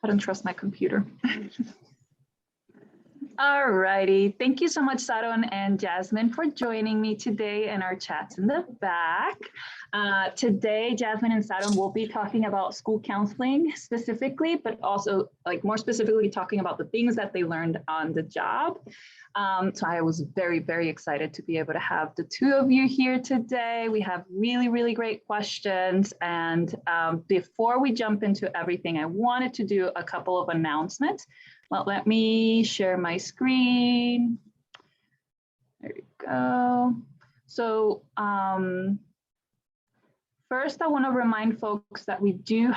I don't trust my computer. All righty. Thank you so much, Saron and Jasmine, for joining me today in our chats in the back. Today, Jasmine and Saron will be talking about school counseling specifically, but also more specifically talking about the things that they learned on the job. So I was very, very excited to be able to have the two of you here today. We have really, really great questions. And before we jump into everything, I wanted to do a couple of announcements. Well, let me share my screen. There we go. So first, I want to remind folks that we still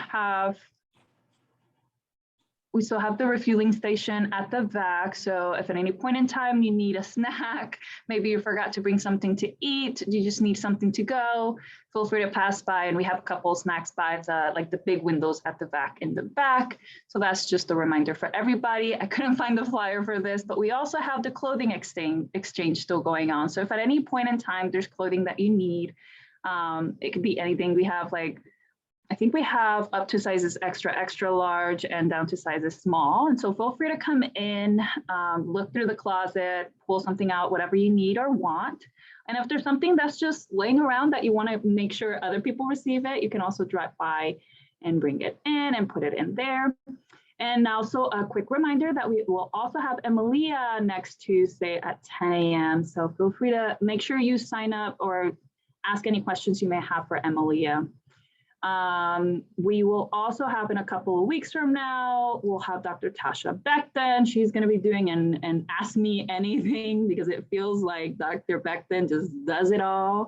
have the refueling station at the Vacc. So if at any point in time you need a snack, maybe you forgot to bring something to eat, you just need something to go, feel free to pass by, and we have a couple of snacks by the big windows at the Vacc in the back. So that's just a reminder for everybody. I couldn't find the flyer for this, but we also have the clothing exchange still going on. So if at any point in time there's clothing that you need, it could be anything. We have I think we have up to sizes extra, extra large and down to sizes small. And so feel free to come in, look through the closet, pull something out, whatever you need or want. And if there's something that's just laying around that you want to make sure other people receive it, you can also drive by and bring it in and put it in there. And also a quick reminder that we will also have Emilia next Tuesday at 10 a.m. So feel free to make sure you sign up or ask any questions you may have for Emilia. We will also have in a couple of weeks from now, we'll have Dr. Tasha Becton. She's going to be doing an Ask Me Anything because it feels like Dr. Becton just does it all.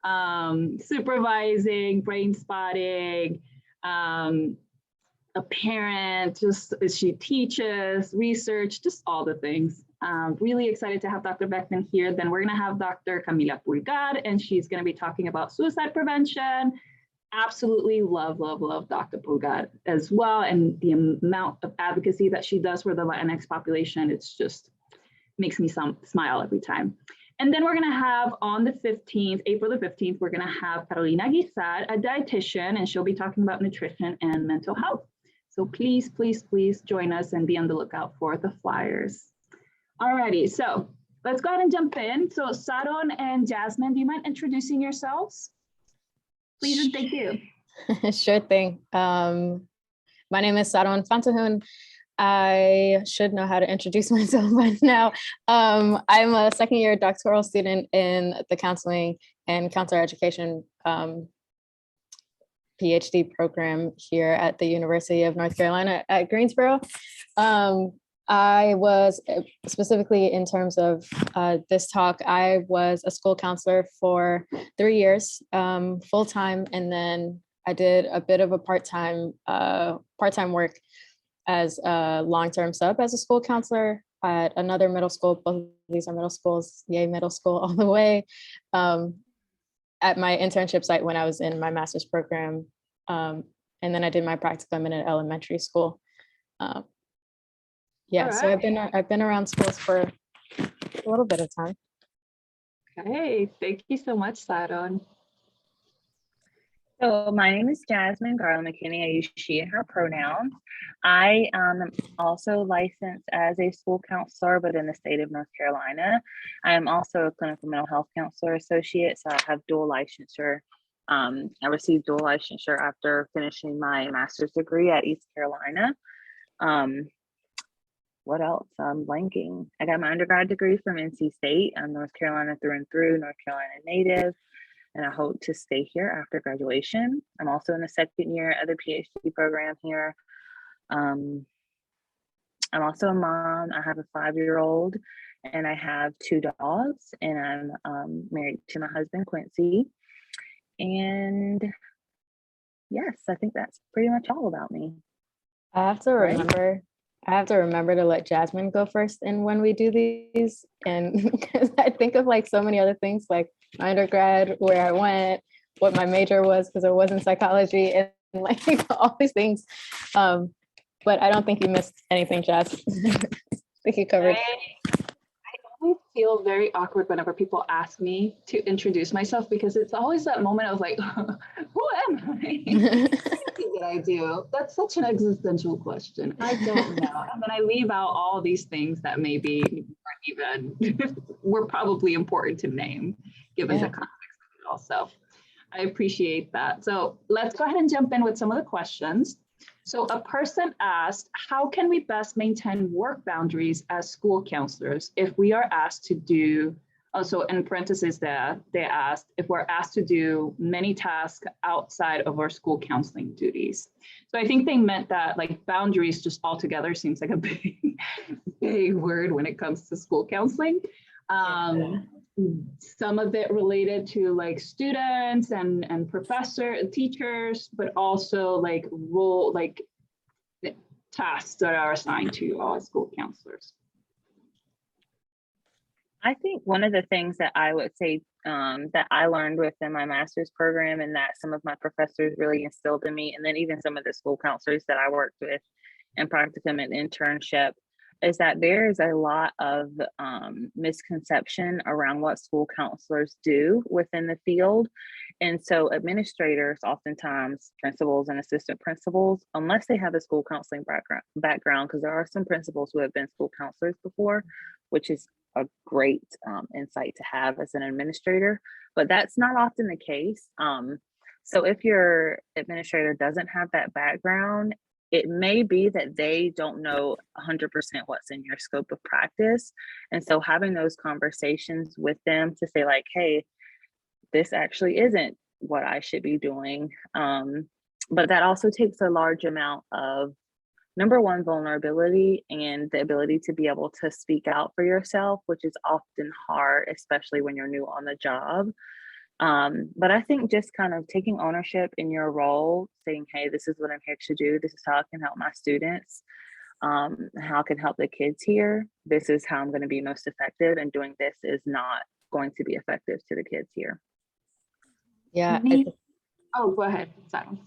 Supervising, brain spotting, a parent, just as she teaches, research, just all the things. Really excited to have Dr. Becton here. Then we're going to have Dr. Camila Pulgar, and she's going to be talking about suicide prevention. Absolutely love, love, love Dr. Pulgar as well. And the amount of advocacy that she does for the Latinx population, it's just makes me smile every time. And then we're going to have on the 15th, April the 15th, we're going to have Carolina Guisar, a dietitian, and she'll be talking about nutrition and mental health. So please, please, please join us and be on the lookout for the flyers. Alrighty, so let's go ahead and jump in. So Saron and Jasmine, do you mind introducing yourselves? Please and thank you. Sure thing. My name is Saron Fantahun. I should know how to introduce myself by now. I'm a second year doctoral student in the counseling and counselor education PhD program here at the University of North Carolina at Greensboro. I was specifically in terms of this talk, I was a school counselor for 3 years, full-time, and then I did a bit of a part-time work as a long-term sub as a school counselor at another middle school. Both of these are middle schools, yay middle school all the way, at my internship site when I was in my master's program. And then I did my practicum in an elementary school. Yeah, right. So I've been around schools for a little bit of time. Okay, thank you so much, Saron. So my name is Jasmine Garland-McKinney. I use she and her pronouns. I am also licensed as a school counselor, but in the state of North Carolina. I am also a clinical mental health counselor associate, so I have dual licensure. I received dual licensure after finishing my master's degree at East Carolina. What else? I'm blanking. I got my undergrad degree from NC State. I'm North Carolina through and through, North Carolina native, and I hope to stay here after graduation. I'm also in the second year of the PhD program here. I'm also a mom. I have a 5-year-old and I have 2 dogs, and I'm married to my husband, Quincy. And yes, I think that's pretty much all about me. I have to remember to let Jasmine go first and when we do these, and because I think of like so many other things, like my undergrad, where I went, what my major was, because it wasn't psychology, and like all these things. But I don't think you missed anything, Jazz. I think you covered. I always feel very awkward whenever people ask me to introduce myself because it's always that moment of like, who am I? What did I do? That's such an existential question. I don't know. And then I leave out all these things that maybe aren't even were probably important to name given the context of it all. So I appreciate that. So let's go ahead and jump in with some of the questions. So a person asked, how can we best maintain work boundaries as school counselors if we are asked to do, also in parentheses there, they asked if we're asked to do many tasks outside of our school counseling duties. So I think they meant that like boundaries just altogether seems like a big word when it comes to school counseling. Some of it related to like students and teachers, but also like role, like tasks that are assigned to all school counselors. I think one of the things that I would say that I learned within my master's program and that some of my professors really instilled in me, and then even some of the school counselors that I worked with in practicum and internship, is that there is a lot of misconception around what school counselors do within the field. And so administrators, oftentimes principals and assistant principals, unless they have a school counseling background, because there are some principals who have been school counselors before, which is a great insight to have as an administrator, but that's not often the case. So if your administrator doesn't have that background, it may be that they don't know 100% what's in your scope of practice. And so having those conversations with them to say like, hey, this actually isn't what I should be doing. But that also takes a large amount of, number one, vulnerability and the ability to be able to speak out for yourself, which is often hard, especially when you're new on the job. But I think just kind of taking ownership in your role, saying, hey, this is what I'm here to do. This is how I can help my students, how I can help the kids here. This is how I'm going to be most effective. And doing this is not going to be effective to the kids here. Yeah. Oh, go ahead, Saron.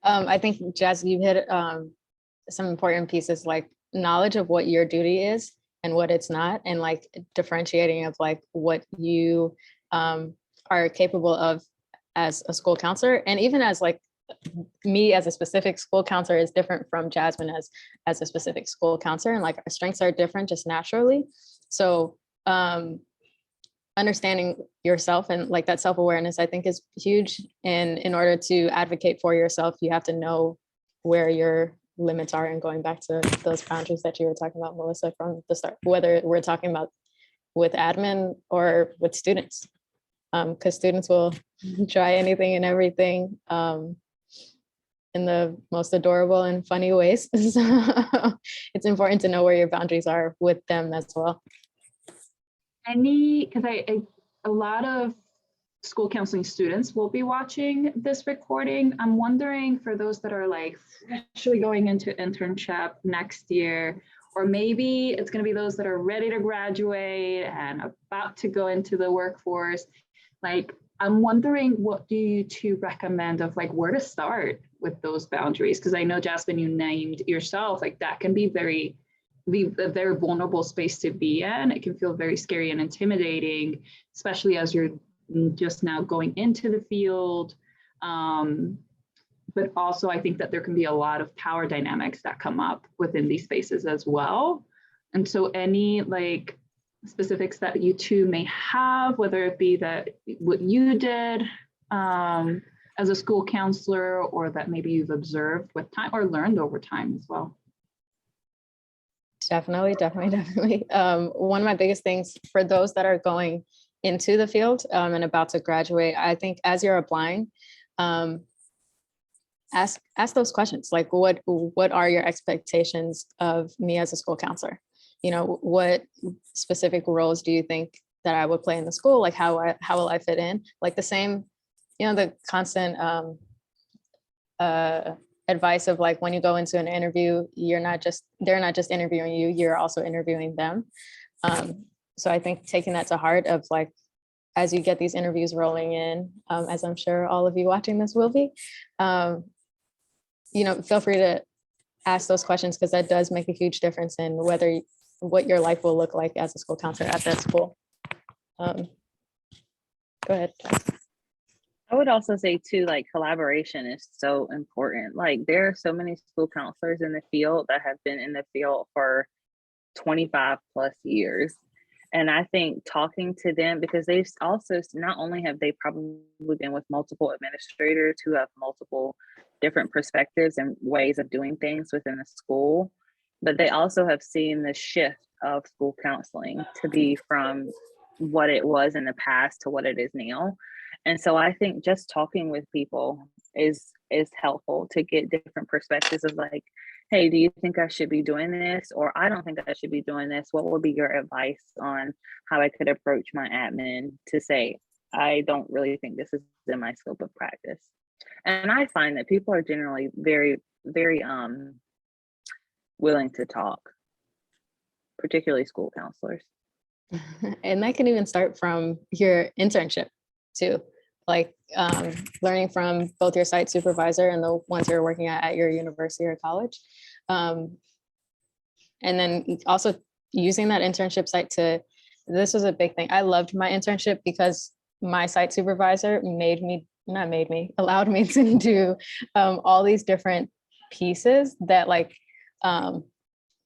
I think, Jazz, you hit some important pieces like knowledge of what your duty is and what it's not, and like differentiating of like what you are capable of as a school counselor, and even as like me as a specific school counselor is different from Jasmine as a specific school counselor, and like our strengths are different just naturally. So understanding yourself and like that self-awareness, I think, is huge. And in order to advocate for yourself, you have to know where your limits are, and going back to those boundaries that you were talking about, Melissa, from the start, whether we're talking about with admin or with students. Because students will try anything and everything in the most adorable and funny ways. So it's important to know where your boundaries are with them as well. Because a lot of school counseling students will be watching this recording. I'm wondering for those that are like actually going into internship next year, or maybe it's going to be those that are ready to graduate and about to go into the workforce. Like, I'm wondering, what do you two recommend of like where to start with those boundaries? Because I know, Jasmine, you named yourself, like that can be a very vulnerable space to be in. It can feel very scary and intimidating, especially as you're just now going into the field. But also I think that there can be a lot of power dynamics that come up within these spaces as well. And so any like specifics that you two may have, whether it be that what you did as a school counselor, or that maybe you've observed with time or learned over time as well. Definitely. One of my biggest things for those that are going into the field and about to graduate, I think as you're applying, ask those questions. Like, what are your expectations of me as a school counselor? You know, what specific roles do you think that I would play in the school? Like, how will I fit in? Like the same, you know, the constant advice of like, when you go into an interview, they're not just interviewing you, you're also interviewing them. So I think taking that to heart of like, as you get these interviews rolling in, as I'm sure all of you watching this will be, you know, feel free to ask those questions, because that does make a huge difference in whether what your life will look like as a school counselor at that school. Go ahead. I would also say too, like collaboration is so important. Like there are so many school counselors in the field that have been in the field for 25 plus years. And I think talking to them, because they've also, not only have they probably been with multiple administrators who have multiple different perspectives and ways of doing things within the school, but they also have seen the shift of school counseling to be from what it was in the past to what it is now. And so I think just talking with people is helpful to get different perspectives of like, hey, do you think I should be doing this? Or I don't think I should be doing this. What would be your advice on how I could approach my admin to say, I don't really think this is in my scope of practice. And I find that people are generally very, very willing to talk, particularly school counselors. And that can even start from your internship too, like learning from both your site supervisor and the ones you're working at your university or college. And then also using that internship site this was a big thing. I loved my internship because my site supervisor allowed me to do all these different pieces that like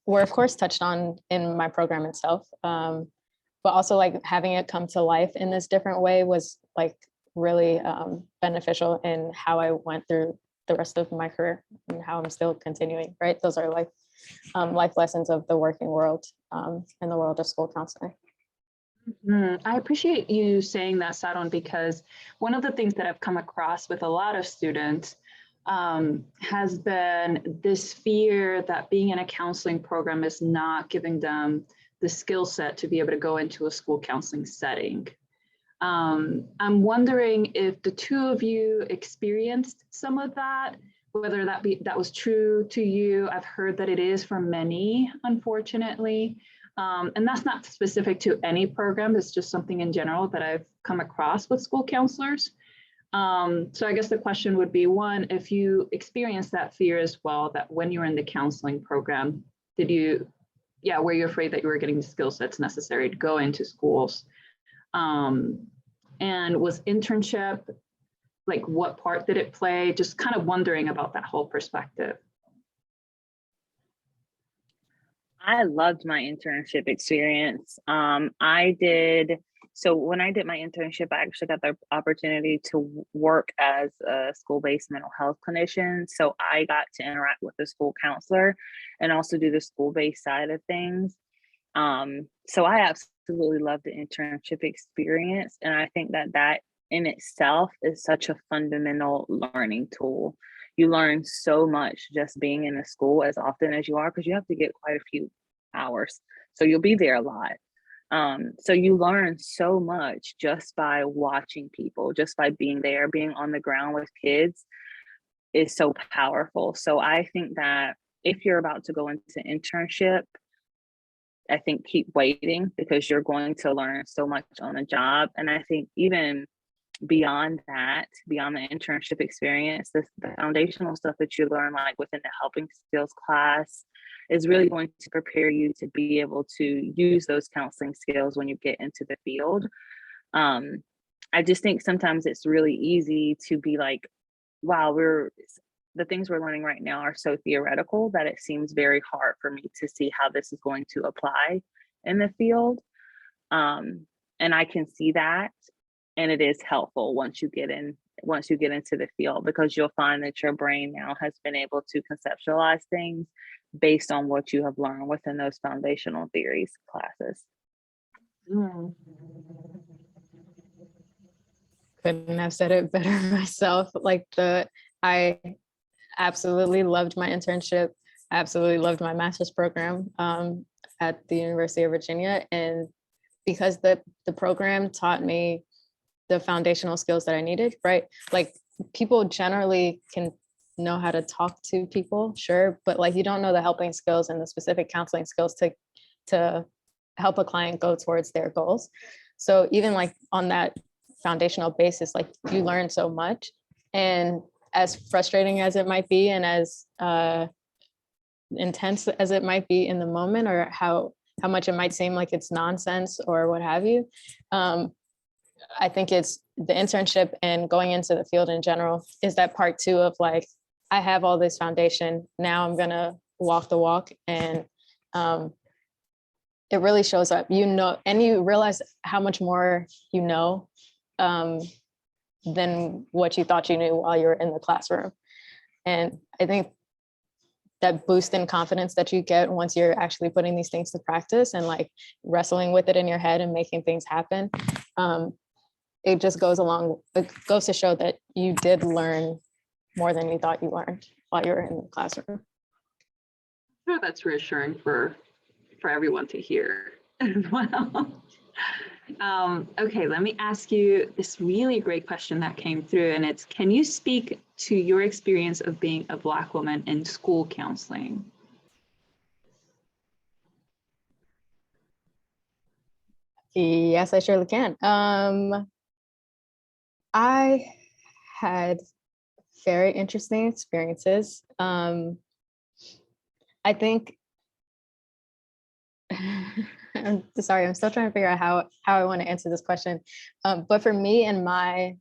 were of course touched on in my program itself. But also like having it come to life in this different way was like really beneficial in how I went through the rest of my career and how I'm still continuing, right? Those are like life lessons of the working world and the world of school counseling. I appreciate you saying that, Saron, because one of the things that I've come across with a lot of students has been this fear that being in a counseling program is not giving them the skill set to be able to go into a school counseling setting. I'm wondering if the two of you experienced some of that, whether that was true to you. I've heard that it is for many, unfortunately. And that's not specific to any program. It's just something in general that I've come across with school counselors. So I guess the question would be, one, if you experienced that fear as well, that when you were in the counseling program, were you afraid that you were getting the skill sets necessary to go into schools? And was internship, like what part did it play? Just kind of wondering about that whole perspective. I loved my internship experience. So when I did my internship, I actually got the opportunity to work as a school-based mental health clinician. So I got to interact with the school counselor and also do the school-based side of things. So I absolutely loved the internship experience. And I think that in itself is such a fundamental learning tool. You learn so much just being in a school as often as you are, because you have to get quite a few hours. So you'll be there a lot. So you learn so much just by watching people, just by being there, being on the ground with kids is so powerful. So I think that if you're about to go into internship, I think keep waiting, because you're going to learn so much on the job. And I think even beyond that, beyond the internship experience, the foundational stuff that you learn, like within the helping skills class, is really going to prepare you to be able to use those counseling skills when you get into the field. I just think sometimes it's really easy to be like, wow, the things we're learning right now are so theoretical that it seems very hard for me to see how this is going to apply in the field. And I can see that. And it is helpful once you get into the field, because you'll find that your brain now has been able to conceptualize things based on what you have learned within those foundational theories classes. Couldn't have said it better myself. I absolutely loved my internship, absolutely loved my master's program at the University of Virginia. And because the program taught me the foundational skills that I needed, right? Like people generally can know how to talk to people, sure, but like you don't know the helping skills and the specific counseling skills to help a client go towards their goals. So even like on that foundational basis, like you learn so much. And as frustrating as it might be, and as intense as it might be in the moment, or how how much it might seem like it's nonsense or what have you. I think it's the internship and going into the field in general is that part two of like, I have all this foundation. Now I'm gonna walk the walk, and it really shows up, you know, and you realize how much more you know than what you thought you knew while you were in the classroom. And I think that boost in confidence that you get once you're actually putting these things to practice and like wrestling with it in your head and making things happen, it just goes to show that you did learn more than you thought you learned while you were in the classroom. Sure, that's reassuring for everyone to hear as well. Okay, let me ask you this really great question that came through, and it's, can you speak to your experience of being a Black woman in school counseling? Yes, I surely can. I had very interesting experiences. I think, I'm sorry, I'm still trying to figure out how I want to answer this question. But for me and my,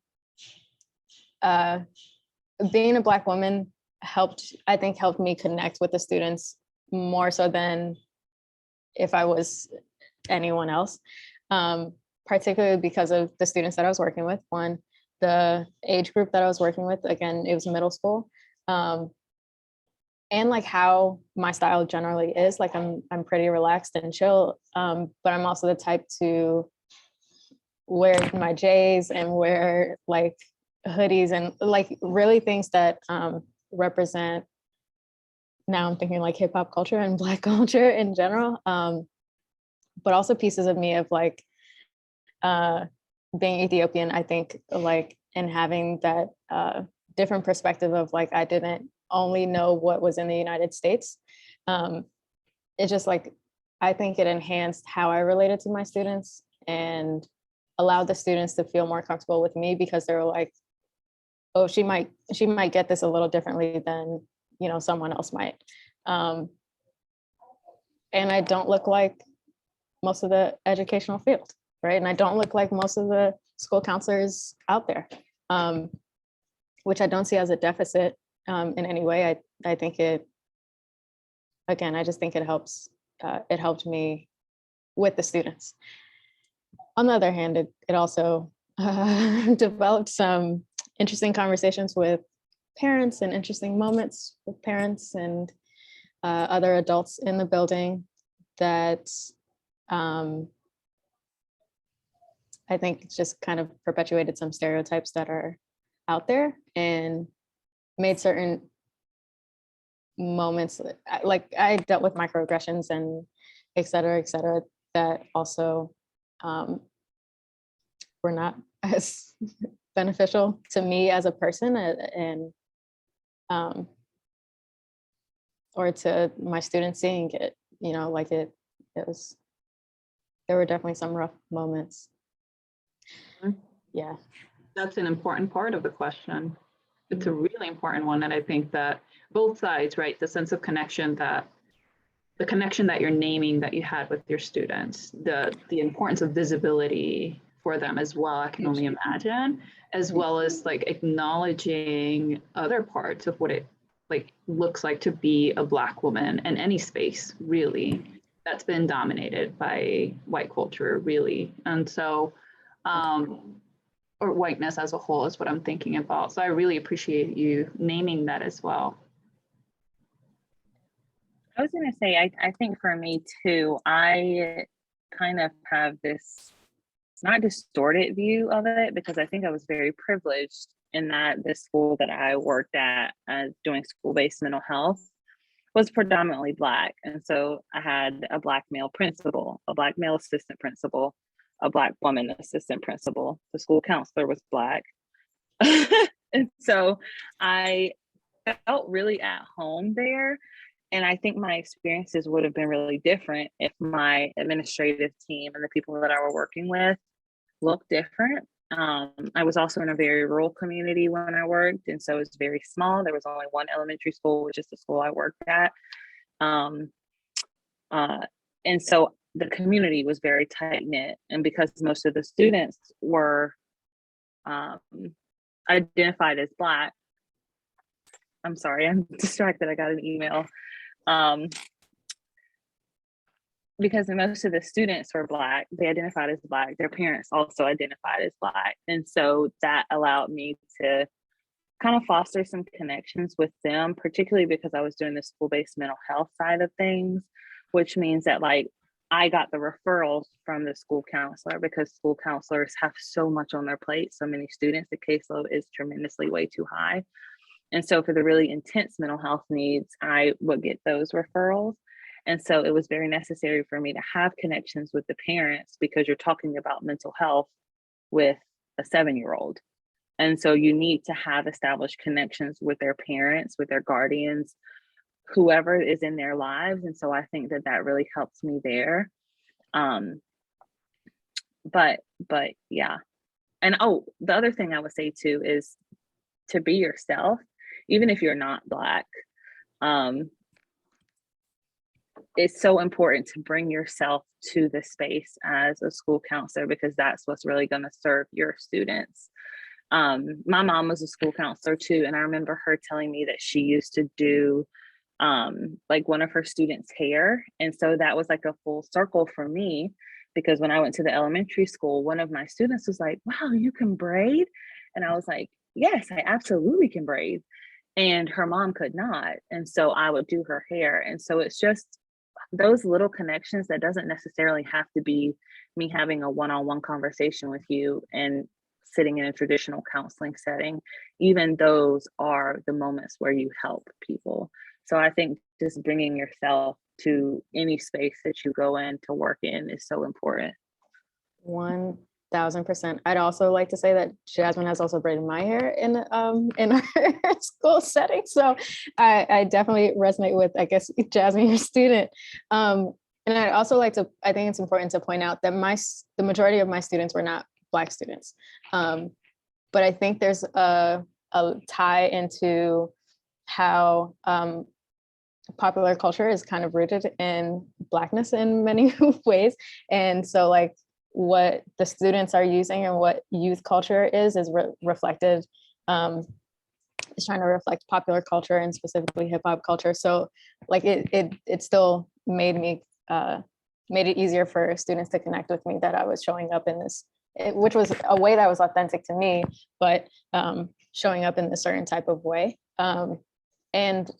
being a Black woman helped me connect with the students more so than if I was anyone else, particularly because of the students that I was working with. One, the age group that I was working with, again, it was middle school. And like how my style generally is, like I'm pretty relaxed and chill, but I'm also the type to wear my J's and wear like hoodies and like really things that represent, now I'm thinking like hip hop culture and Black culture in general, but also pieces of me of like being Ethiopian, I think, like, and having that different perspective of like, I didn't only know what was in the United States. It's just like, I think it enhanced how I related to my students and allowed the students to feel more comfortable with me because they were like, oh, she might get this a little differently than, you know, someone else might. And I don't look like most of the educational field, right? And I don't look like most of the school counselors out there, which I don't see as a deficit in any way. I think it, again, I just think it helps. It helped me with the students. On the other hand, it also developed some interesting conversations with parents and interesting moments with parents and other adults in the building that I think just kind of perpetuated some stereotypes that are out there and made certain moments, like I dealt with microaggressions and et cetera, that also were not as beneficial to me as a person and or to my students seeing it, you know, like it was, there were definitely some rough moments. Yeah. That's an important part of the question. It's a really important one. And I think that both sides, right? The sense of connection that you're naming that you had with your students, the importance of visibility for them as well, I can only imagine, as well as like acknowledging other parts of what it like looks like to be a Black woman in any space, really, that's been dominated by white culture, really. And so, or whiteness as a whole is what I'm thinking about. So I really appreciate you naming that as well. I was going to say, I think for me too, I kind of have this not distorted view of it because I think I was very privileged in that the school that I worked at doing school-based mental health was predominantly Black. And so I had a Black male principal, a Black male assistant principal, a Black woman assistant principal. The school counselor was Black. And so I felt really at home there. And I think my experiences would have been really different if my administrative team and the people that I were working with looked different. I was also in a very rural community when I worked, and so it was very small. There was only one elementary school, which is the school I worked at. And so the community was very tight knit. And because most of the students were identified as Black, I'm sorry, I'm distracted. I got an email. Because most of the students were Black, they identified as Black, their parents also identified as Black. And so that allowed me to kind of foster some connections with them, particularly because I was doing the school-based mental health side of things, which means that like I got the referrals from the school counselor, because school counselors have so much on their plate, so many students, the caseload is tremendously way too high. And so for the really intense mental health needs, I would get those referrals. And so it was very necessary for me to have connections with the parents, because you're talking about mental health with a 7-year-old. And so you need to have established connections with their parents, with their guardians, whoever is in their lives. And so I think that that really helps me there. But yeah. And oh, the other thing I would say too is to be yourself, even if you're not Black. It's so important to bring yourself to the space as a school counselor, because that's what's really going to serve your students. My mom was a school counselor too, and I remember her telling me that she used to do like one of her students' hair. And so that was like a full circle for me, because when I went to the elementary school, one of my students was like, wow, you can braid? And I was like, yes, I absolutely can braid. And her mom could not. And so I would do her hair. And so it's just those little connections that doesn't necessarily have to be me having a one-on-one conversation with you and sitting in a traditional counseling setting. Even those are the moments where you help people. So I think just bringing yourself to any space that you go in to work in is so important. 1000%. I'd also like to say that Jasmine has also braided my hair in our school setting. So I definitely resonate with, I guess, Jasmine, your student. And I'd also like to, I think it's important to point out that the majority of my students were not Black students. But I think there's a tie into how popular culture is kind of rooted in Blackness in many ways. And so like what the students are using and what youth culture is reflected, is trying to reflect popular culture and specifically hip hop culture. So like it still made it easier for students to connect with me that I was showing up in this, which was a way that was authentic to me, but showing up in a certain type of way. And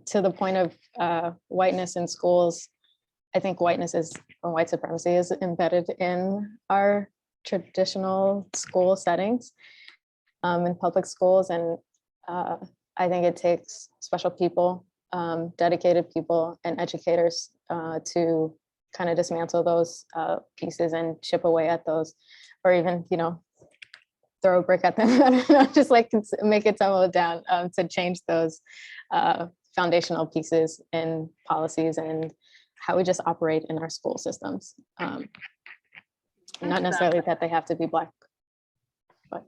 to the point of whiteness in schools, I think whiteness or white supremacy is embedded in our traditional school settings, in public schools. And I think it takes special people, dedicated people and educators to kind of dismantle those pieces and chip away at those, or even, throw a brick at them. I don't know, just like make it tumble down, to change those foundational pieces and policies and how we just operate in our school systems. Not necessarily that they have to be Black, but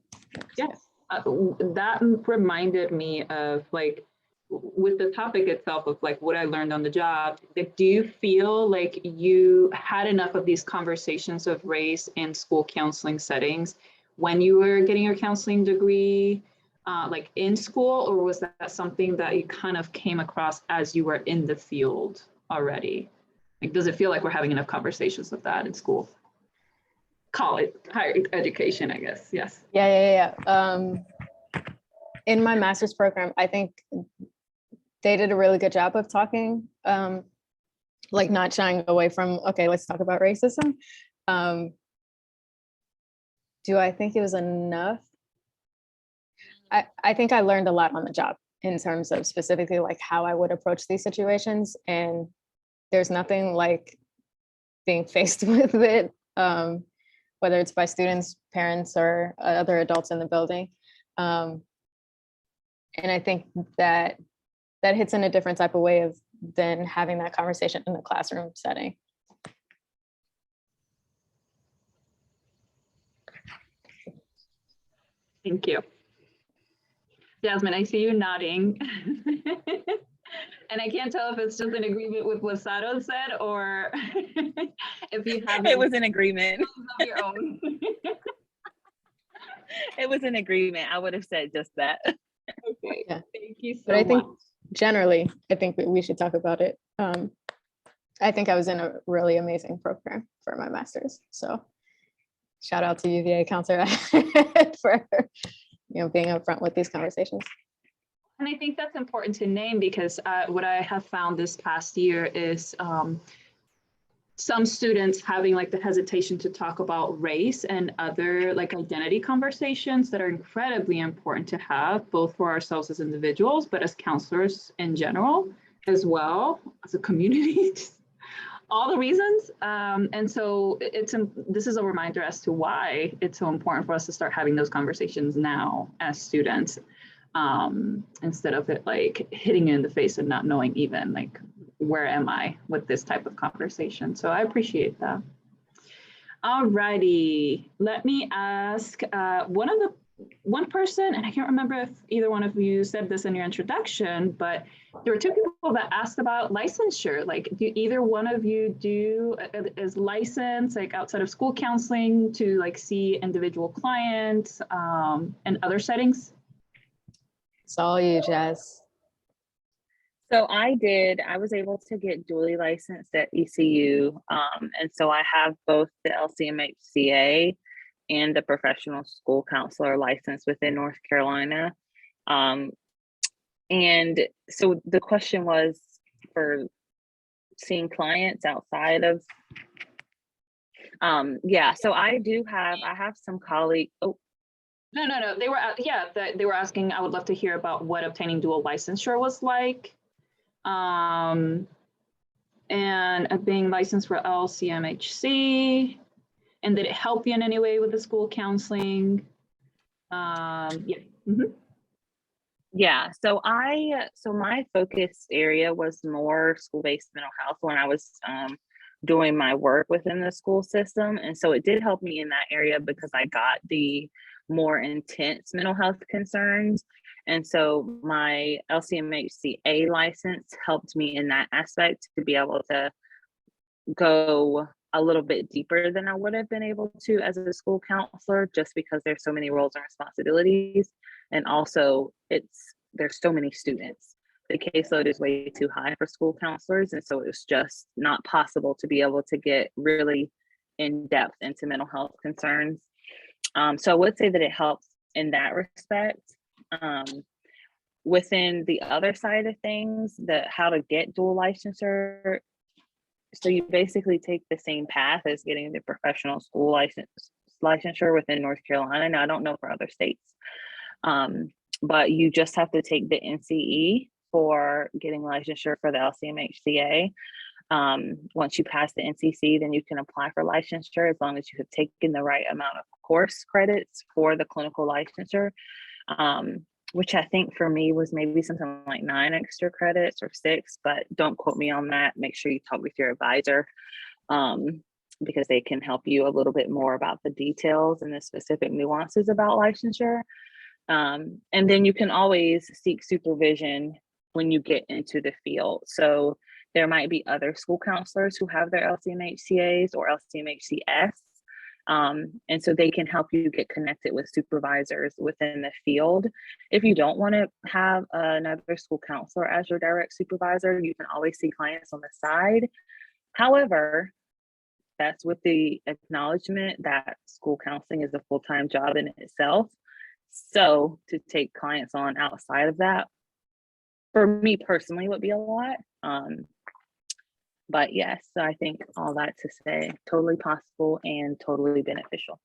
yes. That reminded me of like, with the topic itself of like what I learned on the job, like, do you feel like you had enough of these conversations of race in school counseling settings when you were getting your counseling degree, like in school, or was that something that you kind of came across as you were in the field already? Like, does it feel like we're having enough conversations with that in school? College, higher education, I guess, yes. Yeah. In my master's program, I think they did a really good job of talking, like not shying away from, okay, let's talk about racism. Do I think it was enough? I think I learned a lot on the job in terms of specifically like how I would approach these situations. And there's nothing like being faced with it, whether it's by students, parents, or other adults in the building. And I think that hits in a different type of way than having that conversation in the classroom setting. Thank you. Jasmine, I see you nodding. And I can't tell if it's just an agreement with what Saron said or if you have It was an agreement. of your own. It was an agreement. I would have said just that. Okay, Yeah. thank you so But I think much. generally, I think we should talk about it. I think I was in a really amazing program for my master's. So shout out to UVA counselor for being upfront with these conversations. And I think that's important to name because what I have found this past year is some students having like the hesitation to talk about race and other like identity conversations that are incredibly important to have both for ourselves as individuals, but as counselors in general as well as a community, all the reasons. And so this is a reminder as to why it's so important for us to start having those conversations now as students. Instead of it like hitting you in the face and not knowing even like, where am I with this type of conversation? So I appreciate that. All righty, let me ask one person, and I can't remember if either one of you said this in your introduction, but there were two people that asked about licensure. Like, do either one of you is licensed like outside of school counseling to like see individual clients and other settings? It's all you, Jess. So I was able to get dually licensed at ECU. And so I have both the LCMHCA and the professional school counselor license within North Carolina. And so the question was for seeing clients outside of, so I have some colleagues. Oh, No. They were, they were asking, I would love to hear about what obtaining dual licensure was like. And being licensed for LCMHC, and did it help you in any way with the school counseling? Yeah, so my focus area was more school-based mental health when I was doing my work within the school system. And so it did help me in that area because I got the more intense mental health concerns. And so my LCMHCA license helped me in that aspect to be able to go a little bit deeper than I would have been able to as a school counselor, just because there's so many roles and responsibilities. And also there's so many students. The caseload is way too high for school counselors. And so it's just not possible to be able to get really in depth into mental health concerns. So I would say that it helps in that respect. Within the other side of things, how to get dual licensure. So you basically take the same path as getting the professional school licensure within North Carolina. Now, I don't know for other states, but you just have to take the NCE for getting licensure for the LCMHCA. Once you pass the NCC, then you can apply for licensure as long as you have taken the right amount of course credits for the clinical licensure, which I think for me was maybe something like 9 extra credits or 6, but don't quote me on that. Make sure you talk with your advisor because they can help you a little bit more about the details and the specific nuances about licensure. And then you can always seek supervision when you get into the field. So there might be other school counselors who have their LCMHCAs or LCMHCS. And so they can help you get connected with supervisors within the field. If you don't want to have another school counselor as your direct supervisor, you can always see clients on the side. However, that's with the acknowledgement that school counseling is a full-time job in itself. So to take clients on outside of that, for me personally, would be a lot. But yes, so I think all that to say, totally possible and totally beneficial.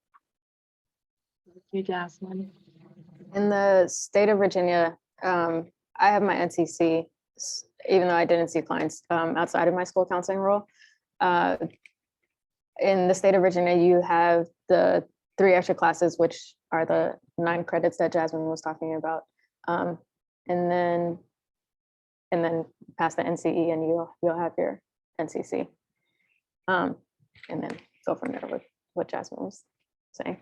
Thank you, Jasmine. In the state of Virginia, I have my NCC, even though I didn't see clients outside of my school counseling role. In the state of Virginia, you have the 3 extra classes, which are the 9 credits that Jasmine was talking about. And then pass the NCE and you'll have your NCC. And then go from there with what Jasmine was saying.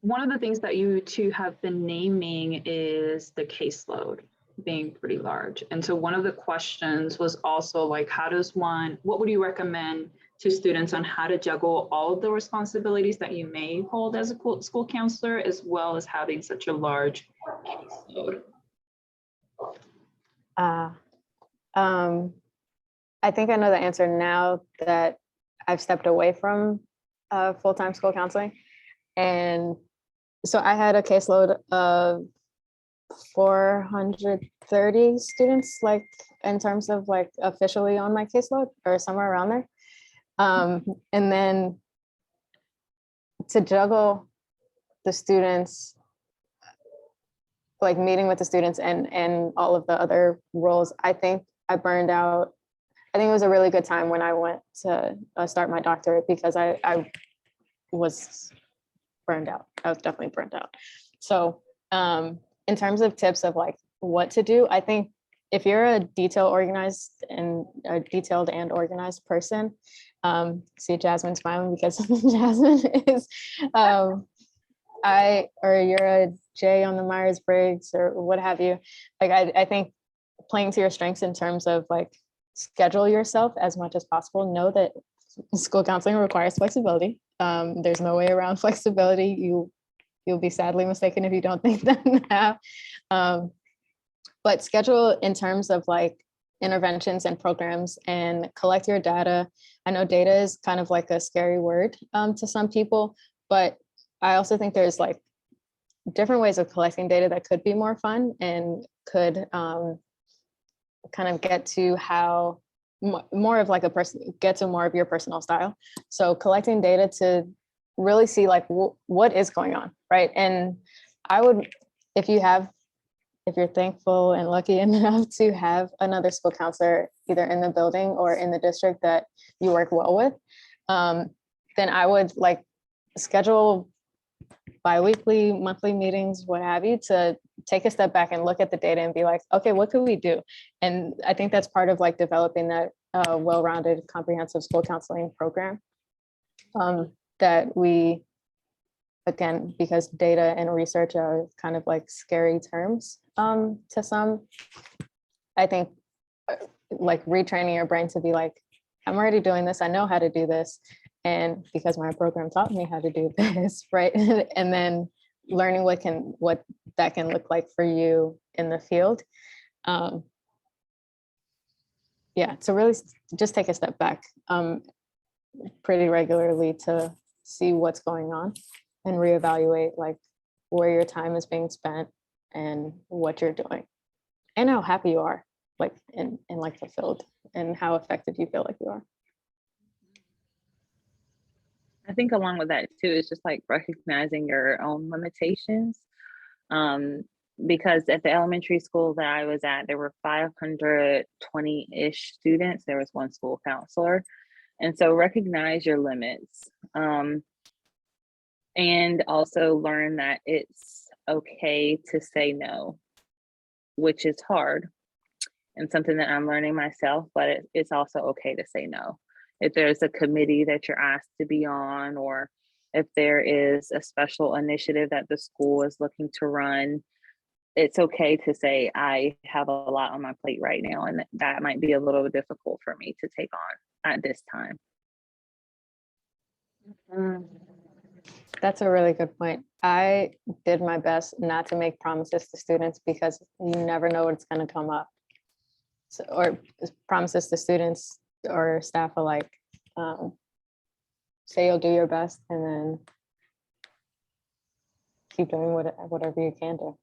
One of the things that you two have been naming is the caseload. being pretty large. And so one of the questions was also like, what would you recommend to students on how to juggle all of the responsibilities that you may hold as a school counselor, as well as having such a large caseload? I think I know the answer now that I've stepped away from full-time school counseling. And so I had a caseload of 430 students, like in terms of like officially on my caseload or somewhere around there. And then to juggle the students, like meeting with the students and all of the other roles, I think I burned out. I think it was a really good time when I went to start my doctorate, because I was burned out. I was definitely burned out. So in terms of tips of like what to do, I think if you're a detailed and organized person, see Jasmine smiling because Jasmine is, or you're a J on the Myers-Briggs or what have you. Like I think playing to your strengths in terms of like schedule yourself as much as possible. Know that school counseling requires flexibility. There's no way around flexibility. You'll be sadly mistaken if you don't think that now. But schedule in terms of like interventions and programs, and collect your data. I know data is kind of like a scary word to some people, but I also think there's like different ways of collecting data that could be more fun and could kind of get to how more of like a person, get to more of your personal style. So collecting data to really see like what is going on, right? And I would, if you're thankful and lucky enough to have another school counselor either in the building or in the district that you work well with, then I would like schedule bi-weekly, monthly meetings, what have you, to take a step back and look at the data and be like, okay, what could we do? And I think that's part of like developing that well-rounded, comprehensive school counseling program that we, again, because data and research are kind of like scary terms to some, I think like retraining your brain to be like, I'm already doing this, I know how to do this. And because my program taught me how to do this, right? And then learning what that can look like for you in the field. Yeah, so really just take a step back pretty regularly to see what's going on and reevaluate like where your time is being spent and what you're doing and how happy you are, like and like fulfilled, and how effective you feel like you are. I think along with that too, is just like recognizing your own limitations. Because at the elementary school that I was at, there were 520-ish students. There was one school counselor. And so recognize your limits. And also learn that it's okay to say no, which is hard and something that I'm learning myself, but it's also okay to say no. If there's a committee that you're asked to be on, or if there is a special initiative that the school is looking to run, it's okay to say, I have a lot on my plate right now, and that might be a little difficult for me to take on at this time. That's a really good point. I did my best not to make promises to students because you never know what's going to come up. So, or promises to students or staff alike. Say you'll do your best and then keep doing whatever you can do.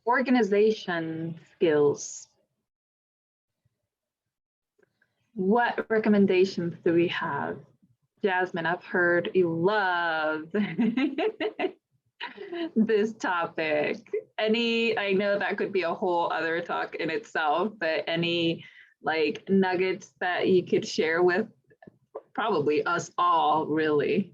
Organization skills. What recommendations do we have? Jasmine, I've heard you love this topic. I know that could be a whole other talk in itself, but any like nuggets that you could share with probably us all, really?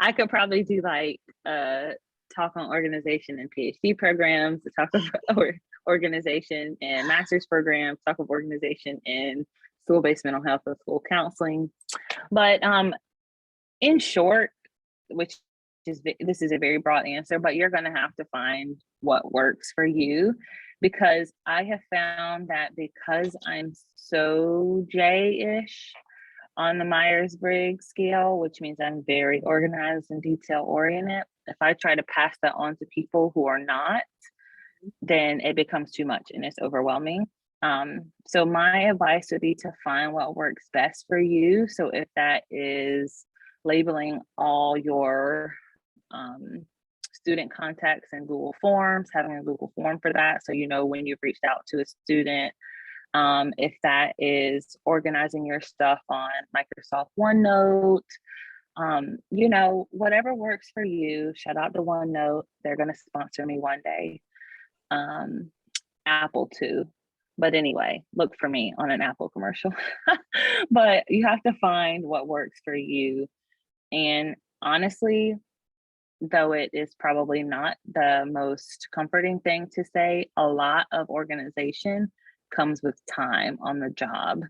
I could probably do like talk on organization and PhD programs, to talk about organization and master's programs, talk of organization and school-based mental health and school counseling. But in short, which this is a very broad answer, but you're going to have to find what works for you, because I have found that because I'm so J-ish on the Myers-Briggs scale, which means I'm very organized and detail oriented, if I try to pass that on to people who are not, then it becomes too much and it's overwhelming. So my advice would be to find what works best for you. So if that is labeling all your student contacts in Google Forms, having a Google form for that, so you know when you've reached out to a student. If that is organizing your stuff on Microsoft OneNote, you know, whatever works for you. Shout out to OneNote. They're going to sponsor me one day. Apple too. But anyway, look for me on an Apple commercial. But you have to find what works for you. And honestly, though it is probably not the most comforting thing to say, a lot of organization comes with time on the job.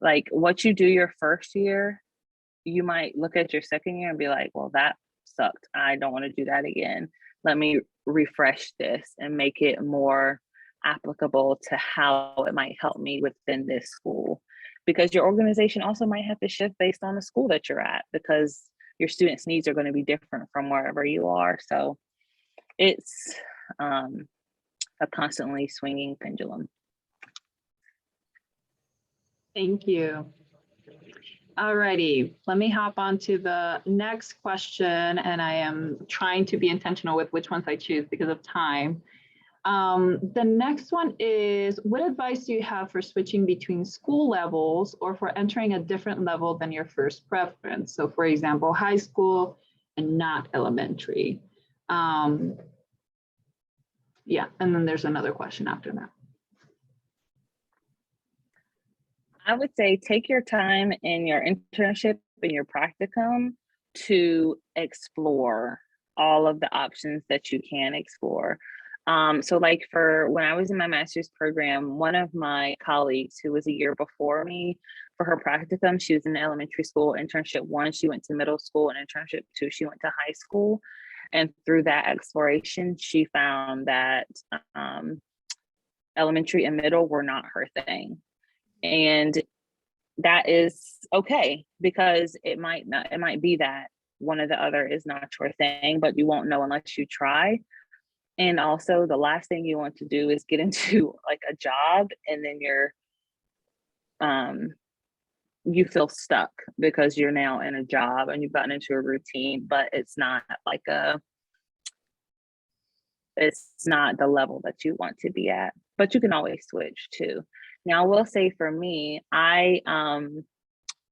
Like what you do your first year, you might look at your second year and be like, well, that sucked. I don't want to do that again. Let me refresh this and make it more applicable to how it might help me within this school. Because your organization also might have to shift based on the school that you're at, because your students' needs are going to be different from wherever you are. So it's a constantly swinging pendulum. Thank you. Alrighty, let me hop on to the next question, and I am trying to be intentional with which ones I choose because of time. The next one is, what advice do you have for switching between school levels or for entering a different level than your first preference? So for example, high school and not elementary. Yeah, and then there's another question after that. I would say take your time in your internship and your practicum to explore all of the options that you can explore. So like for when I was in my master's program, one of my colleagues who was a year before me, for her practicum, she was in elementary school. Internship 1, she went to middle school, and internship 2, she went to high school. And through that exploration, she found that elementary and middle were not her thing. And that is okay, because it might be that one or the other is not your thing, but you won't know unless you try. And also the last thing you want to do is get into like a job and then you feel stuck because you're now in a job and you've gotten into a routine, but it's not the level that you want to be at. But you can always switch too. Now I will say for me, I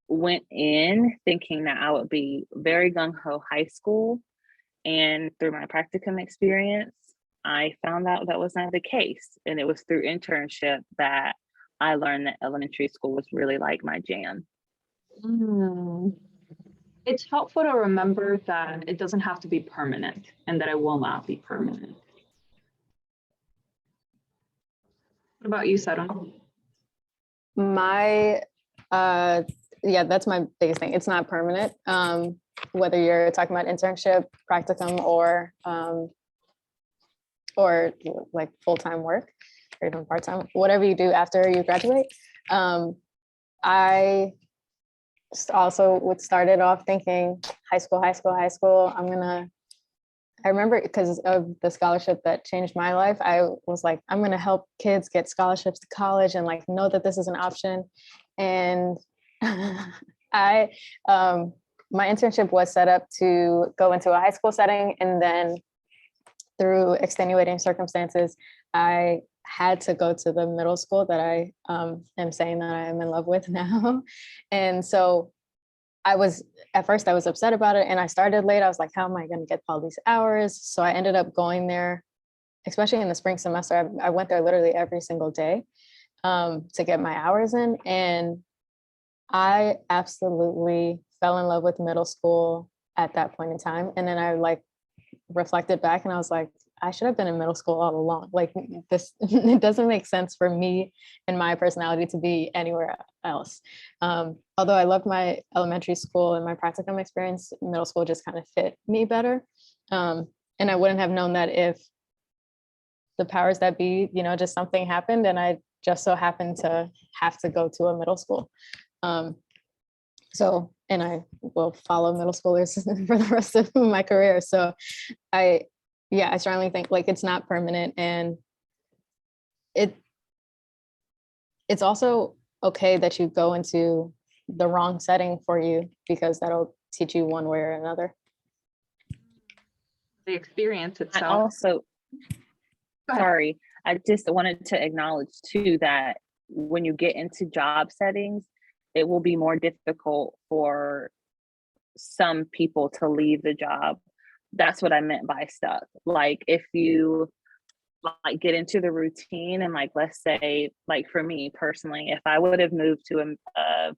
went in thinking that I would be very gung-ho high school, and through my practicum experience, I found out that was not the case. And it was through internship that I learned that elementary school was really like my jam. It's helpful to remember that it doesn't have to be permanent and that it will not be permanent. What about you, Saron? Yeah, that's my biggest thing. It's not permanent. Whether you're talking about internship, practicum, or like full-time work or even part-time, whatever you do after you graduate. I also started off thinking high school. I remember because of the scholarship that changed my life, I was like, I'm going to help kids get scholarships to college and like know that this is an option. And my internship was set up to go into a high school setting, and then through extenuating circumstances, I had to go to the middle school that I am saying that I am in love with now. And so at first I was upset about it, and I started late. I was like, how am I going to get all these hours? So I ended up going there, especially in the spring semester. I went there literally every single day to get my hours in. And I absolutely fell in love with middle school at that point in time. And then I like reflected back and I was like, I should have been in middle school all along. Like this, it doesn't make sense for me and my personality to be anywhere else. Although I loved my elementary school and my practicum experience, middle school just kind of fit me better. And I wouldn't have known that if the powers that be, just something happened and I just so happened to have to go to a middle school. And I will follow middle schoolers for the rest of my career. So I strongly think like it's not permanent, and it's also okay that you go into the wrong setting for you, because that'll teach you one way or another. The experience I itself. also, sorry, I just wanted to acknowledge too that when you get into job settings, it will be more difficult for some people to leave the job. That's what I meant by stuck. Like if you like get into the routine, and like, let's say, like for me personally, if I would have moved to a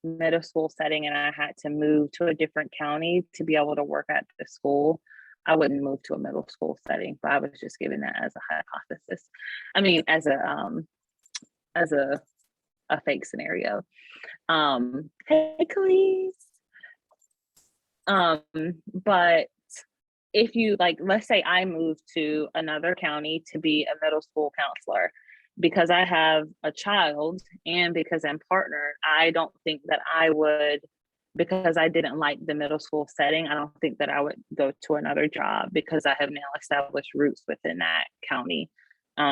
middle school setting and I had to move to a different county to be able to work at the school, I wouldn't move to a middle school setting. But I was just giving that as a hypothesis. I mean, as a fake scenario. Hey, Khalees. But if you like, let's say I moved to another county to be a middle school counselor, because I have a child and because I'm partnered, I don't think that I would, because I didn't like the middle school setting, I don't think that I would go to another job because I have now established roots within that county.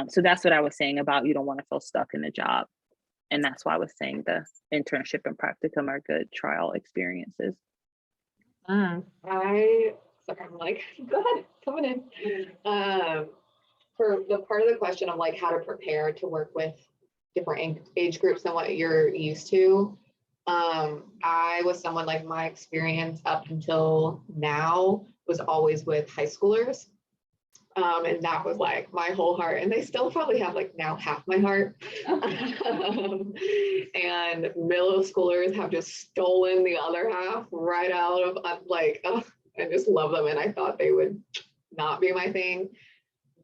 So that's what I was saying about you don't want to feel stuck in a job. And that's why I was saying the internship and practicum are good trial experiences. I'm like, go ahead, coming in. For the part of the question of like how to prepare to work with different age groups than what you're used to, I was someone, like my experience up until now was always with high schoolers. And that was like my whole heart, and they still probably have like now half my heart. And middle schoolers have just stolen the other half right out of, like, I just love them, and I thought they would not be my thing.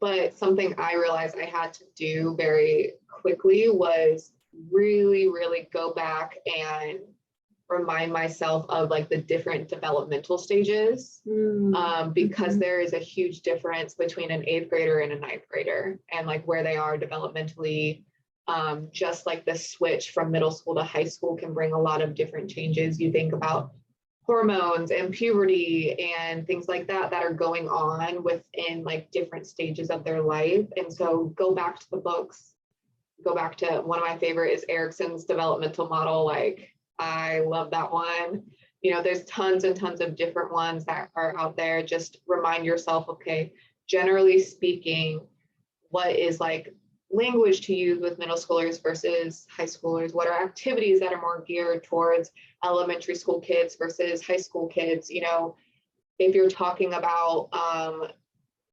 But something I realized I had to do very quickly was really, really go back and remind myself of like the different developmental stages, because there is a huge difference between an 8th grader and a 9th grader, and like where they are developmentally. Just like the switch from middle school to high school can bring a lot of different changes. You think about hormones and puberty and things like that that are going on within like different stages of their life. And so go back to the books, go back to one of my favorite is Erickson's developmental model. Like, I love that one. There's tons and tons of different ones that are out there. Just remind yourself, okay, generally speaking, what is like language to use with middle schoolers versus high schoolers? What are activities that are more geared towards elementary school kids versus high school kids? If you're talking about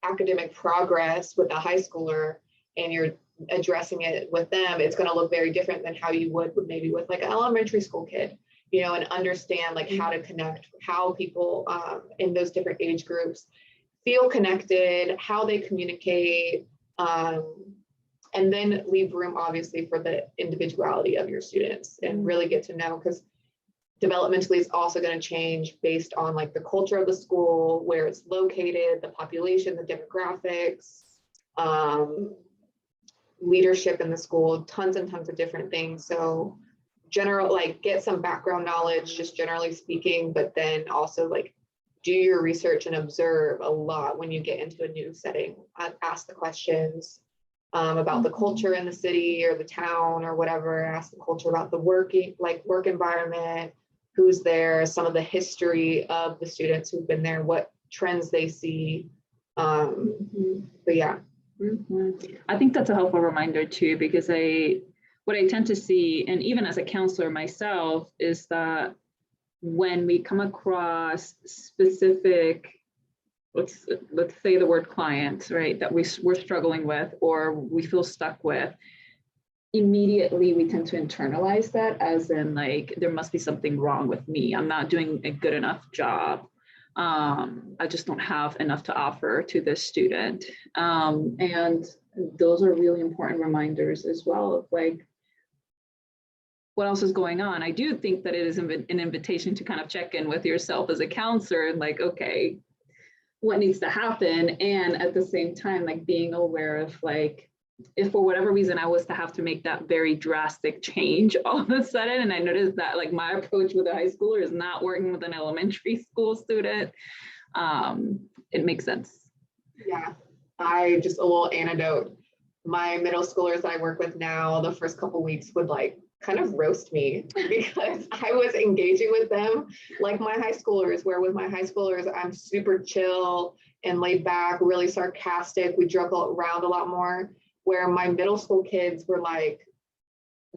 academic progress with a high schooler and you're addressing it with them, it's going to look very different than how you would maybe with like an elementary school kid, and understand like how to connect, how people in those different age groups feel connected, how they communicate, and then leave room obviously for the individuality of your students and really get to know, because developmentally is also going to change based on like the culture of the school, where it's located, the population, the demographics, leadership in the school, tons and tons of different things. So general, like get some background knowledge, just generally speaking, but then also like do your research and observe a lot when you get into a new setting. Ask the questions about the culture in the city or the town or whatever. Ask the culture about the work environment, who's there, some of the history of the students who've been there, what trends they see. But yeah. I think that's a helpful reminder too, because what I tend to see, and even as a counselor myself, is that when we come across specific, let's say the word client, right, that we're struggling with or we feel stuck with, immediately we tend to internalize that as in like, there must be something wrong with me. I'm not doing a good enough job. I just don't have enough to offer to this student. And those are really important reminders as well of like, what else is going on? I do think that it is an invitation to kind of check in with yourself as a counselor and like, okay, what needs to happen. And at the same time, like being aware of like, if for whatever reason I was to have to make that very drastic change all of a sudden, and I noticed that like my approach with a high schooler is not working with an elementary school student, it makes sense. Yeah, I just a little anecdote. My middle schoolers that I work with now, the first couple weeks would like kind of roast me because I was engaging with them like my high schoolers, where with my high schoolers, I'm super chill and laid back, really sarcastic. We joke around a lot more, where my middle school kids were like,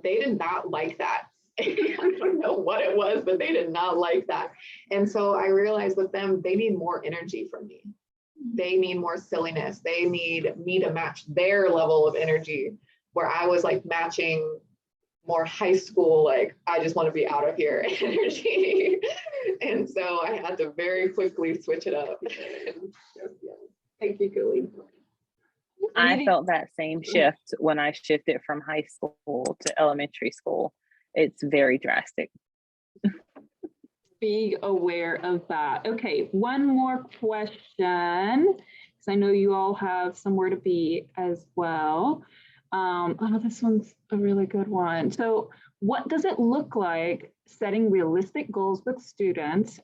they did not like that. I don't know what it was, but they did not like that. And so I realized with them, they need more energy from me. They need more silliness. They need me to match their level of energy, where I was like matching more high school, like, I just want to be out of here energy. And so I had to very quickly switch it up. Thank you, Julie. I felt that same shift when I shifted from high school to elementary school. It's very drastic. Be aware of that. Okay, one more question, because I know you all have somewhere to be as well. Oh, this one's a really good one. So what does it look like setting realistic goals with students?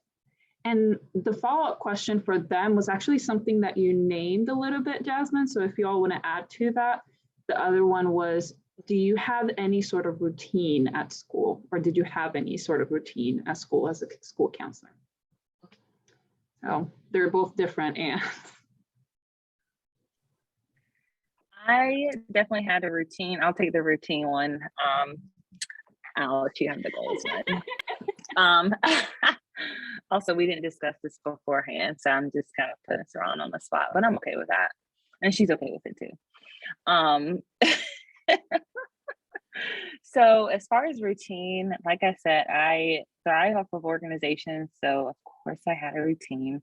And the follow-up question for them was actually something that you named a little bit, Jasmine. So if you all want to add to that, the other one was, do you have any sort of routine at school, or did you have any sort of routine at school as a school counselor? So they're both different. And I definitely had a routine. I'll take the routine one. I'll let you have the goals one. Also, we didn't discuss this beforehand, so I'm just kind of putting Saron on the spot, but I'm okay with that. And she's okay with it too. So as far as routine, like I said, I thrive off of organization. So of course I had a routine.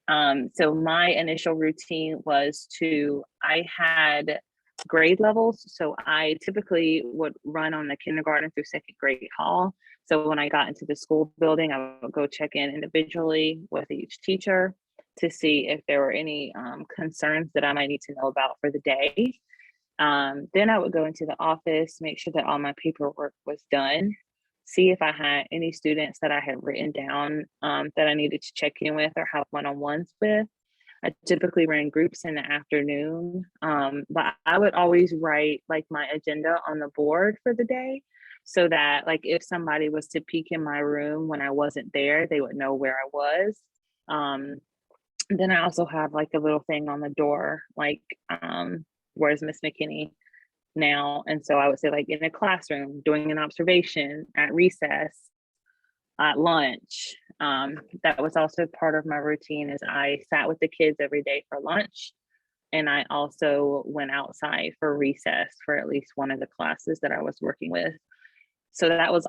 So my initial routine was I had grade levels. So I typically would run on the kindergarten through second grade hall. So when I got into the school building, I would go check in individually with each teacher to see if there were any concerns that I might need to know about for the day. Then I would go into the office, make sure that all my paperwork was done, see if I had any students that I had written down that I needed to check in with or have one-on-ones with. I typically ran groups in the afternoon, but I would always write like my agenda on the board for the day, so that like if somebody was to peek in my room when I wasn't there, they would know where I was. Then I also have like a little thing on the door, like where's Miss McKinney now? And so I would say like in a classroom, doing an observation, at recess, at lunch. That was also part of my routine, is I sat with the kids every day for lunch. And I also went outside for recess for at least one of the classes that I was working with. So that was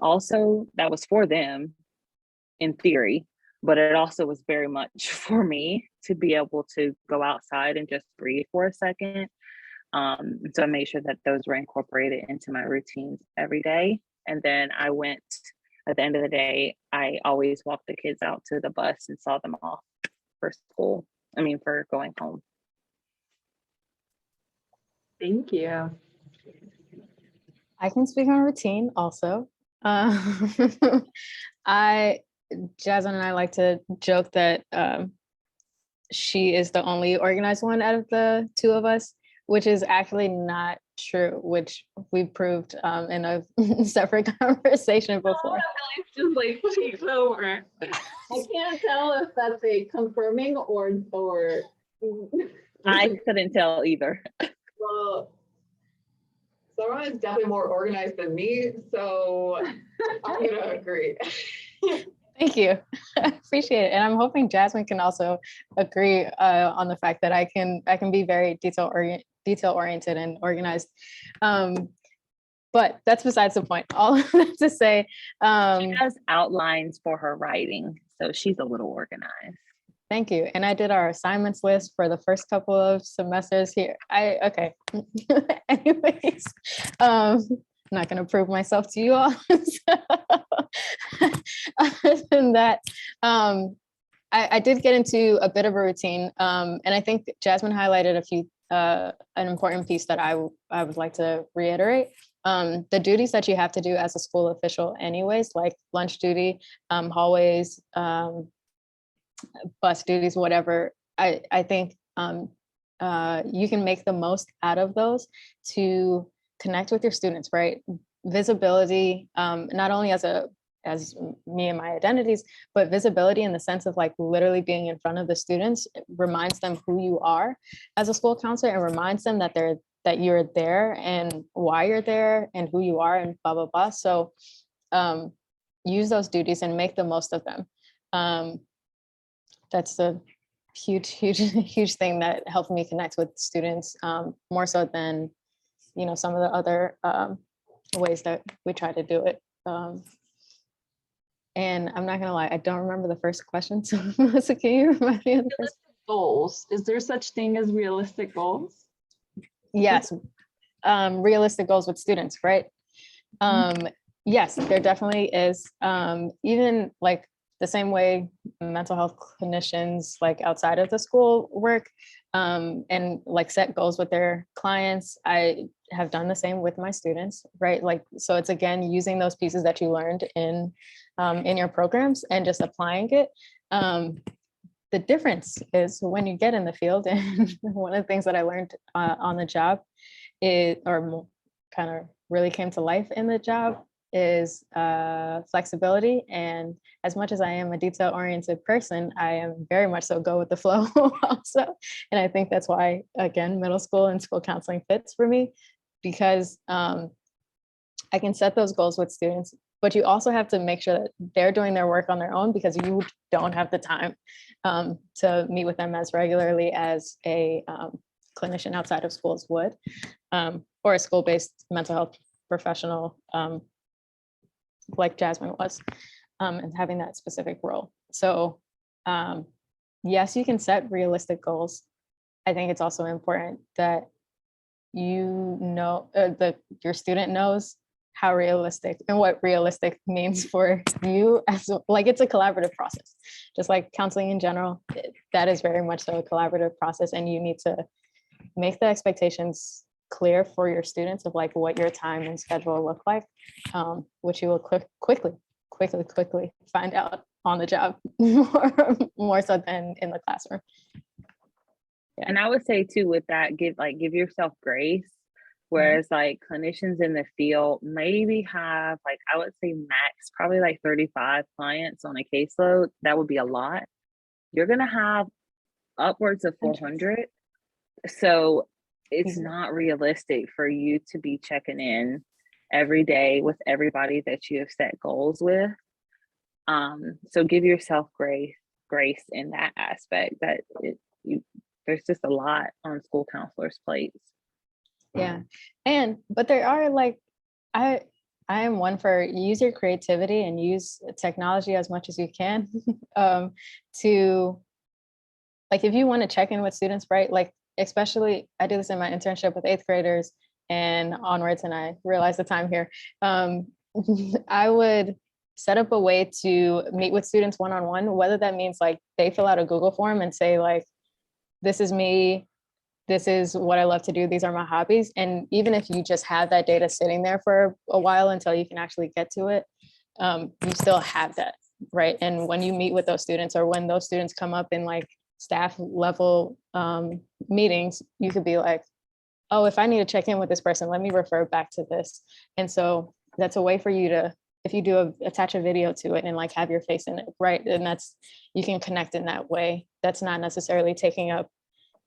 for them in theory, but it also was very much for me to be able to go outside and just breathe for a second. So I made sure that those were incorporated into my routines every day. And then I went, at the end of the day, I always walked the kids out to the bus and saw them off for going home. thank you. I can speak on routine also. Jasmine and I like to joke that she is the only organized one out of the two of us, which is actually not true, which we proved in a separate conversation before. It's just like takes over. I can't tell if that's a confirming or. I couldn't tell either. Well, Saron is definitely more organized than me, so I'm gonna agree. Thank you. I appreciate it. And I'm hoping Jasmine can also agree on the fact that I can be very detail oriented and organized. But that's besides the point. All of that to say, she has outlines for her writing, so she's a little organized. Thank you. And I did our assignments list for the first couple of semesters here. Okay. Anyways, I'm not going to prove myself to you all. Other than that, I did get into a bit of a routine, and I think Jasmine highlighted a few, an important piece that I would like to reiterate. The duties that you have to do as a school official anyways, like lunch duty, hallways, bus duties, whatever, I think you can make the most out of those to connect with your students, right? Visibility, not only as me and my identities, but visibility in the sense of like literally being in front of the students reminds them who you are as a school counselor, and reminds them that you're there and why you're there and who you are and blah, blah, blah. So use those duties and make the most of them. That's a huge thing that helped me connect with students, more so than, some of the other ways that we try to do it. And I'm not gonna lie, I don't remember the first question. So Melissa, can you remind me of the first? Goals. Is there such thing as realistic goals? Yes, realistic goals with students, right? Yes, there definitely is. Even like the same way mental health clinicians like outside of the school work and like set goals with their clients, I have done the same with my students, right? Like, so it's again, using those pieces that you learned in your programs and just applying it. The difference is when you get in the field, and one of the things that I learned on the job or kind of really came to life in the job is flexibility. And as much as I am a detail-oriented person, I am very much so go with the flow also. And I think that's why, again, middle school and school counseling fits for me, because I can set those goals with students, but you also have to make sure that they're doing their work on their own, because you don't have the time to meet with them as regularly as a clinician outside of schools would, or a school-based mental health professional like Jasmine was, and having that specific role. So yes, you can set realistic goals. I think it's also important that that your student knows how realistic and what realistic means for you, as like it's a collaborative process, just like counseling in general. That is very much so a collaborative process, and you need to make the expectations clear for your students of like what your time and schedule look like, which you will quickly find out on the job more so than in the classroom. Yeah. And I would say too, with that, give yourself grace. Whereas like clinicians in the field maybe have like, I would say max probably like 35 clients on a caseload. That would be a lot. You're going to have upwards of 400. So it's not realistic for you to be checking in every day with everybody that you have set goals with. So give yourself grace in that aspect, that there's just a lot on school counselors' plates. Yeah. But there are like, I am one for use your creativity and use technology as much as you can to, like, if you want to check in with students, right? Like, especially I do this in my internship with 8th graders and onwards, and I realize the time here. I would set up a way to meet with students one-on-one, whether that means like they fill out a Google form and say like, this is me, this is what I love to do, these are my hobbies. And even if you just have that data sitting there for a while until you can actually get to it, you still have that, right? And when you meet with those students, or when those students come up in like staff level meetings, you could be like, oh, if I need to check in with this person, let me refer back to this. And so that's a way for you to, if you do attach a video to it and like have your face in it, right? And you can connect in that way. That's not necessarily taking up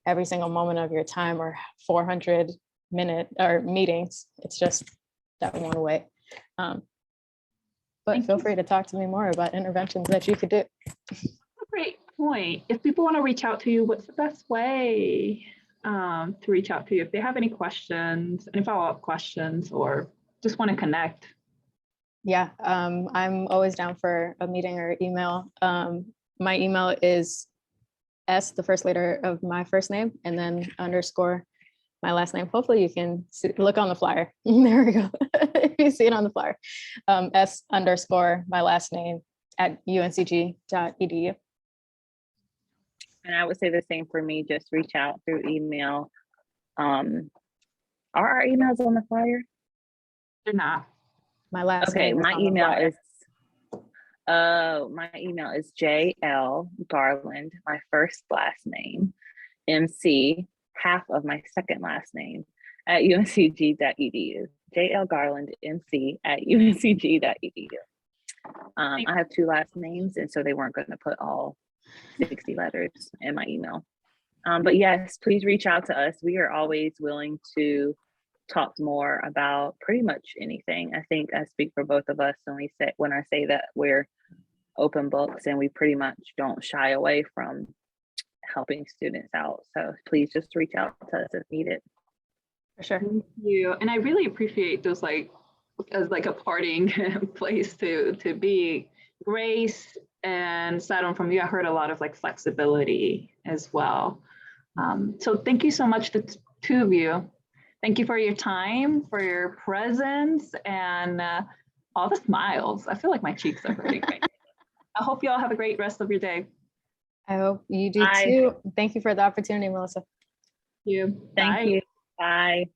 every single moment of your time or 400-minute or meetings. It's just that one way. But feel free to talk to me more about interventions that you could do. Great point. If people want to reach out to you, what's the best way to reach out to you if they have any questions, any follow-up questions, or just want to connect? Yeah, I'm always down for a meeting or email. My email is S, the first letter of my first name, and then _ my last name. Hopefully you can look on the flyer. There we go. If you see it on the flyer, S _ my last name @uncg.edu. And I would say the same for me, just reach out through email. Are our emails on the flyer? They're not. My last Okay, name is my on the email flyer. is JL Garland, my first last name, MC, half of my second last name, at uncg.edu. JL Garland, MC, at uncg.edu. I have 2 last names, and so they weren't going to put all 60 letters in my email. But yes, please reach out to us. We are always willing to talk more about pretty much anything. I think I speak for both of us when I say that we're open books, and we pretty much don't shy away from helping students out. So please just reach out to us if needed. For sure. Thank you. And I really appreciate those, like, as like a parting place to be. Grace and Saron, from you, I heard a lot of like flexibility as well. So thank you so much, the two of you. Thank you for your time, for your presence, and all the smiles. I feel like my cheeks are hurting right now. I hope you all have a great rest of your day. I hope you do Bye. too. Thank you for the opportunity, Melissa. Thank you. Thank Bye. you. Bye.